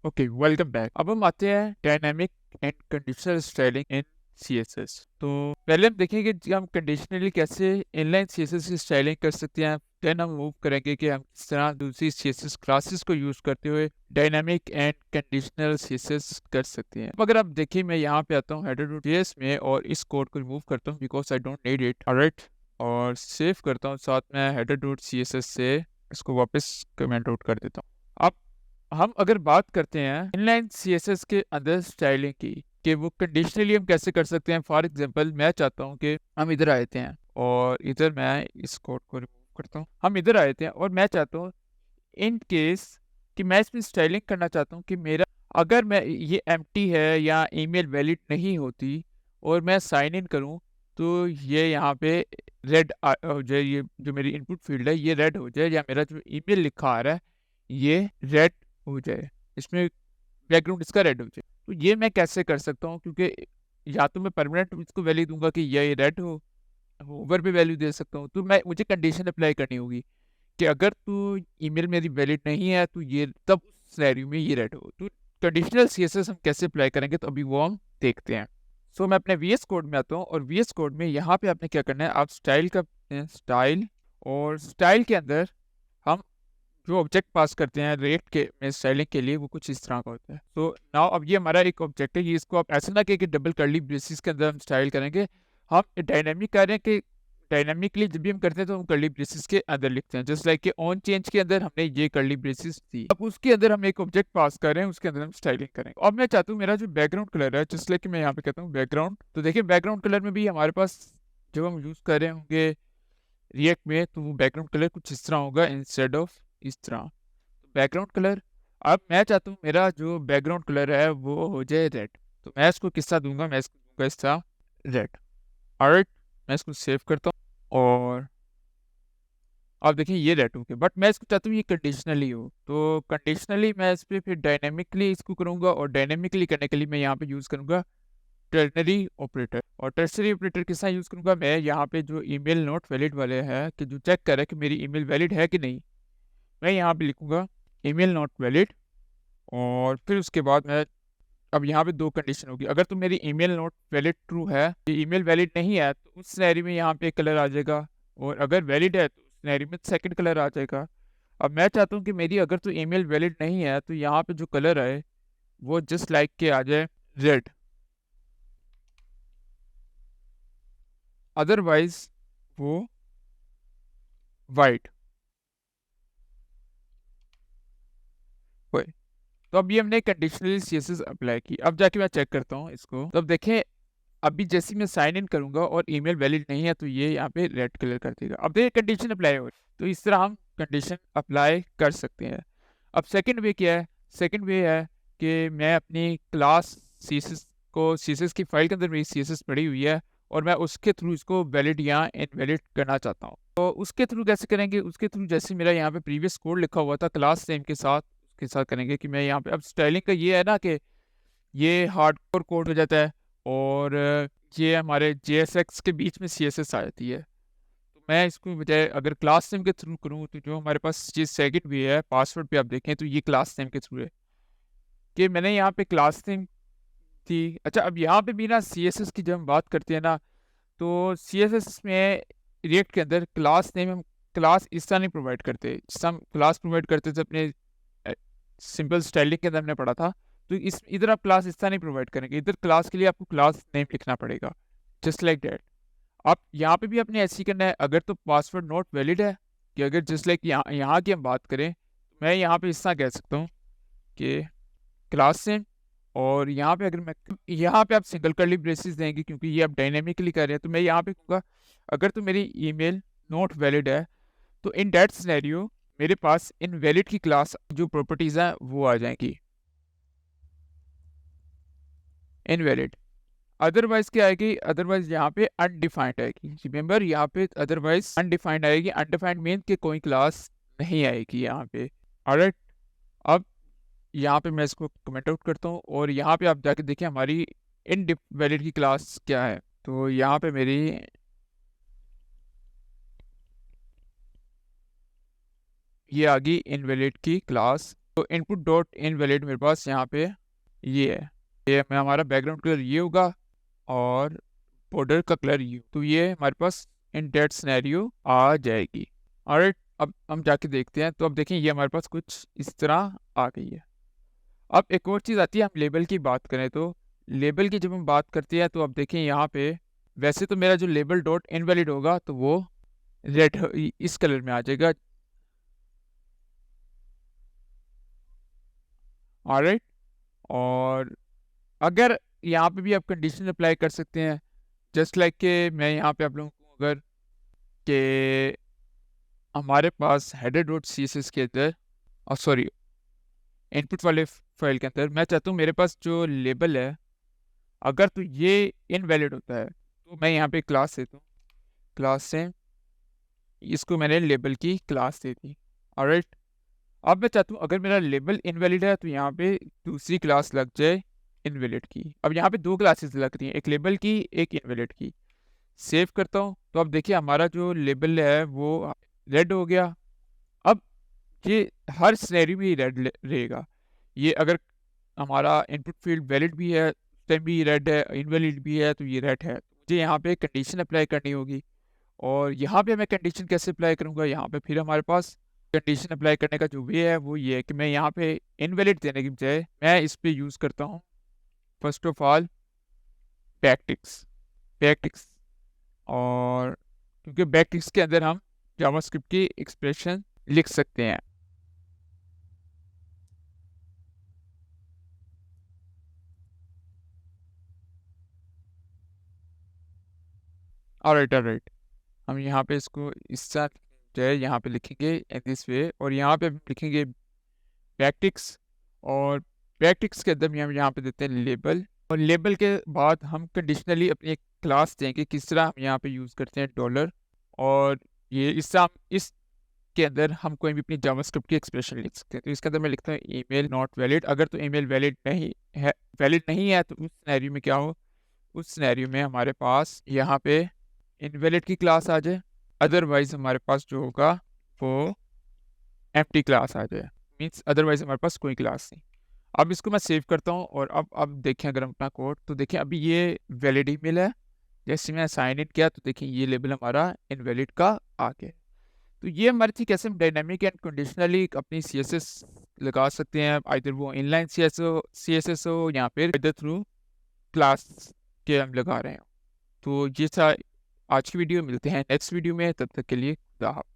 Okay, welcome back. अब हम आते हैं dynamic and conditional styling in CSS. तो पहले हम देखेंगे कि हम कंडीशनली कैसे इनलाइन सीएसएस की स्टाइलिंग कर सकते हैं। देन हम मूव करेंगे कि हम किस तरह दूसरी सीएसएस क्लासेस को यूज करते हुए डायनामिक एंड कंडीशनल सीएसएस कर सकते हैं। अब अगर आप देखिए, मैं यहाँ पे आता हूँ header.js में और इस कोड को रिमूव करता हूँ because I don't need it, alright, और सेव करता हूँ। साथ में header.css से इसको वापस कमेंट आउट कर देता हूँ। अब हम अगर बात करते हैं इनलाइन सीएसएस के अंदर स्टाइलिंग की, कि वो कंडीशनली हम कैसे कर सकते हैं। फॉर एग्जांपल, मैं चाहता हूँ कि हम इधर आते हैं और इधर मैं इस कोड को रिमूव करता हूँ। हम इधर आते हैं और मैं चाहता हूँ इन केस कि मैं इसमें स्टाइलिंग करना चाहता हूँ कि मेरा अगर मैं ये एम्प्टी है या ईमेल वैलिड नहीं होती और मैं साइन इन करूँ तो ये यहाँ पे रेड हो जाए, ये जो मेरी इनपुट फील्ड है ये रेड हो जाए, या मेरा जो ईमेल लिखा आ रहा है ये रेड हो जाए, इसमें बैकग्राउंड इसका रेड हो जाए। तो ये मैं कैसे कर सकता हूँ, क्योंकि या तो मैं परमानेंट इसको वैल्यू दूंगा कि ये रेड हो, ओवर भी वैल्यू दे सकता हूँ। तो मुझे कंडीशन अप्लाई करनी होगी कि अगर तू ईमेल मेरी वैलिड नहीं है तो ये तब सिनेरियो में ये रेड हो। तो कंडीशनल सीएसएस हम कैसे अप्लाई करेंगे, तो अभी वो हम देखते हैं। सो मैं अपने वीएस कोड में आता हूँ और वीएस कोड में यहाँ पे आपने क्या करना है, आप स्टाइल का स्टाइल, और स्टाइल के अंदर हम जो ऑब्जेक्ट पास करते हैं रेट के में स्टाइलिंग के लिए, वो कुछ इस तरह का होता है। तो नाउ अब ये हमारा एक ऑब्जेक्ट है, ये इसको आप ऐसे ना कहें कि डबल कर्ली ब्रेसिस के अंदर हम स्टाइल करेंगे। हम डायनामिक कर रहे हैं कि डायनामिकली जब भी हम करते हैं तो हम कर्ली ब्रेसिस के अंदर लिखते हैं। जस्ट लाइक कि ऑन चेंज के अंदर हमने ये कर्ली ब्रेसिस दी, अब उसके अंदर हम एक ऑब्जेक्ट पास कर रहे हैं, उसके अंदर हम स्टाइलिंग करेंगे। अब मैं चाहता हूँ मेरा जो बैकग्राउंड कलर है, जस्ट लाइक कि मैं यहाँ पे कहता हूँ बैकग्राउंड, तो देखिए बैकग्राउंड कलर में भी हमारे पास जब हम यूज कर रहे होंगे रिएक्ट में, तो वो बैकग्राउंड कलर कुछ इस तरह होगा इंस्टेड ऑफ इस तरह। बैकग्राउंड कलर, अब मैं चाहता हूँ मेरा जो बैकग्राउंड कलर है वो हो जाए रेड, तो मैं इसको किसका दूंगा, मैं इसको दूंगा इसका रेड। ऑलराइट, मैं इसको सेव करता हूँ और अब देखिए ये रेड हो गया, बट मैं इसको चाहता हूँ ये कंडीशनली हो। तो कंडीशनली मैं इस पर फिर डायनेमिकली इसको करूँगा, और डायनेमिकली करने के लिए मैं यहाँ पे यूज़ करूँगा टर्नरी ऑपरेटर। और टर्सरी ऑपरेटर किस तरह यूज़ करूँगा, मैं यहाँ पे जो ईमेल नॉट वैलिड वाले हैं कि जो चेक करे कि मेरी ईमेल वैलिड है कि नहीं, मैं यहाँ पे लिखूँगा ईमेल नॉट वैलिड। और फिर उसके बाद मैं अब यहाँ पे दो कंडीशन होगी, अगर तो मेरी ईमेल नॉट वैलिड ट्रू है, ये ईमेल वैलिड नहीं है, तो उस सिनेरियो में यहाँ पे कलर आ जाएगा, और अगर वैलिड है तो उस सिनेरियो में सेकंड कलर आ जाएगा। अब मैं चाहता हूँ कि मेरी अगर तो ईमेल वैलिड नहीं है तो यहाँ पे जो कलर आए वो जस्ट लाइक के आ जाए रेड, अदरवाइज वो वाइट। तो अब ये हमने कंडीशनली सीएसएस अप्लाई की। अब जाके मैं चेक करता हूँ इसको, तो अब देखें अभी जैसे मैं साइन इन करूंगा और ईमेल वैलिड नहीं है तो ये यहाँ पे रेड कलर कर देगा। अब देखिए कंडीशन अप्लाई हो, तो इस तरह हम कंडीशन अप्लाई कर सकते हैं। अब सेकंड वे क्या है, सेकंड वे है कि मैं अपनी क्लास सीएसएस को, सीएसएस की फाइल के अंदर मेरी सीएसएस पड़ी हुई है और मैं उसके थ्रू इसको वैलिड या इनवैलिड करना चाहता हूँ। तो उसके थ्रू कैसे करेंगे, उसके थ्रू जैसे मेरा यहाँ पे प्रीवियस कोड लिखा हुआ था क्लास नेम के साथ, उसके साथ करेंगे कि मैं यहाँ पे, अब स्टाइलिंग का ये है ना कि ये हार्डकोर कोड हो जाता है और ये हमारे JSX के बीच में CSS आ जाती है। तो मैं इसको बजाय अगर क्लास नेम के थ्रू करूँ, तो जो हमारे पास ये सेकंड वे है, पासवर्ड पे आप देखें तो ये क्लास नेम के थ्रू है कि मैंने यहाँ पे क्लास नेम थी। अच्छा, अब यहाँ पे भी ना CSS की जब हम बात करते हैं ना, तो CSS में रिएक्ट के अंदर क्लास नेम हम क्लास इस तरह नहीं प्रोवाइड करते जिससे हम क्लास प्रोवाइड करते थे अपने सिंपल स्टाइलिंग के अंदर हमने पढ़ा था। तो इस इधर आप क्लास इस तरह नहीं प्रोवाइड करेंगे, इधर क्लास के लिए आपको क्लास नेम लिखना पड़ेगा, जस्ट लाइक दैट। आप यहाँ पे भी अपने ऐसे ही करना है। अगर तो पासवर्ड नॉट वैलिड है, कि अगर जस्ट लाइक यहाँ की हम बात करें, तो मैं यहाँ पे इस तरह कह सकता हूँ कि क्लास नेम, और यहाँ पे अगर मैं यहाँ पे आप सिंगल कर्ली ब्रेसेस देंगे क्योंकि ये आप डायनेमिकली कर रहे हैं, तो मैं यहाँ पे कहूँगा अगर तो मेरी ईमेल नॉट वैलिड है तो इन दैट सिनेरियो मेरे पास इनवैलिड की क्लास जो प्रॉपर्टीज हैं वो आ जाएंगी, इनवैलिड। अदरवाइज क्या आएगी, अदरवाइज यहाँ पे अनडिफाइंड आएगी। रिमेंबर यहाँ पे अदरवाइज अनडिफाइंड आएगी, अनडिफाइंड मीन कि कोई क्लास नहीं आएगी यहाँ पे। ऑलराइट, अब यहाँ पे मैं इसको कमेंट आउट करता हूँ और यहाँ पे आप जाके देखिए हमारी इनवैलिड की क्लास क्या है। तो यहाँ पे मेरी ये आ गई इनवैलिड की क्लास तो इनपुट डॉट इनवैलिड मेरे पास यहाँ पे ये है, ये मैं हमारा बैकग्राउंड कलर ये होगा और बॉर्डर का कलर ये, तो ये हमारे पास इन डेट सिनेरियो आ जाएगी। ऑलराइट, अब हम जाके देखते हैं। तो अब देखें ये हमारे पास कुछ इस तरह आ गई है। अब एक और चीज़ आती है, हम लेबल की बात करें तो लेबल की जब हम बात करते हैं तो अब देखें यहाँ पे वैसे तो मेरा जो लेबल डॉट इनवैलिड होगा तो वो रेड इस कलर में आ जाएगा। ऑलराइट, और अगर यहाँ पे भी आप कंडीशन अप्लाई कर सकते हैं, जस्ट लाइक के मैं यहाँ पे आप लोगों को अगर के हमारे पास header dot C S S के अंदर सॉरी इनपुट वाले फाइल के अंदर मैं चाहता हूँ मेरे पास जो लेबल है अगर तो ये इनवैलिड होता है तो मैं यहाँ पे क्लास देता हूँ, क्लास से इसको मैंने लेबल की क्लास दे दी। ऑलराइट, अब मैं चाहता हूँ अगर मेरा लेबल इनवैलिड है तो यहाँ पे दूसरी क्लास लग जाए इनवैलिड की। अब यहाँ पे दो क्लासेस लग रही हैं, एक लेबल की एक इनवैलिड की। सेव करता हूँ तो अब देखिए हमारा जो लेबल है वो रेड हो गया। अब ये हर सिनेरियो में ही रेड रहेगा। ये अगर हमारा इनपुट फील्ड वैलिड भी है टाइम भी रेड है, इनवैलिड भी है तो ये रेड है। मुझे यहाँ पे कंडीशन अप्लाई करनी होगी, और यहाँ पे मैं कंडीशन कैसे अप्लाई करूँगा, यहाँ पे फिर हमारे पास कंडीशन अप्लाई करने का जो वे है वो ये है कि मैं यहाँ पे इनवैलिड देने की बजाय मैं इस पे यूज़ करता हूँ फर्स्ट ऑफ ऑल बैकटिक्स। और क्योंकि बैकटिक्स के अंदर हम जावास्क्रिप्ट की एक्सप्रेशन लिख सकते हैं। ऑलराइट, हम यहाँ पे इसको इस साथ जो है यहाँ पे लिखेंगे इन दिस वे, और यहाँ पे हम लिखेंगे बैकटिक्स, और बैकटिक्स के अंदर हम यहाँ पे देते हैं लेबल, और लेबल के बाद हम कंडीशनली अपनी एक क्लास देंगे। किस तरह हम यहाँ पे यूज़ करते हैं डॉलर, और ये इस के अंदर हम कोई भी अपनी जावास्क्रिप्ट की एक्सप्रेशन लिख सकते हैं। तो इसके अंदर मैं लिखता हूँ ईमेल नॉट वैलिड। अगर तो ईमेल वैलिड नहीं है तो उस सिनेरियो में क्या हो, उस सिनेरियो में हमारे पास यहाँ पे इनवैलिड की क्लास आ जाए, अदरवाइज हमारे पास जो होगा वो एम्प्टी क्लास आ जाए, मीन्स अदरवाइज हमारे पास कोई क्लास नहीं। अब इसको मैं सेव करता हूँ, और अब देखें अगर हम अपना कोड तो देखें अभी ये वैलिड ईमेल है। जैसे मैं साइन इन किया तो देखें ये लेबल हमारा इनवैलिड का आ गया। तो ये हमारी थी कैसे हम डायनामिक एंड कंडीशनली अपनी CSS लगा सकते हैं, आइदर वो इनलाइन CSS हो या फिर इधर थ्रू क्लास के हम लगा रहे हैं। तो ये था आज की वीडियो, मिलते हैं नेक्स्ट वीडियो में, तब तक के लिए खुदा हाफ़िज़।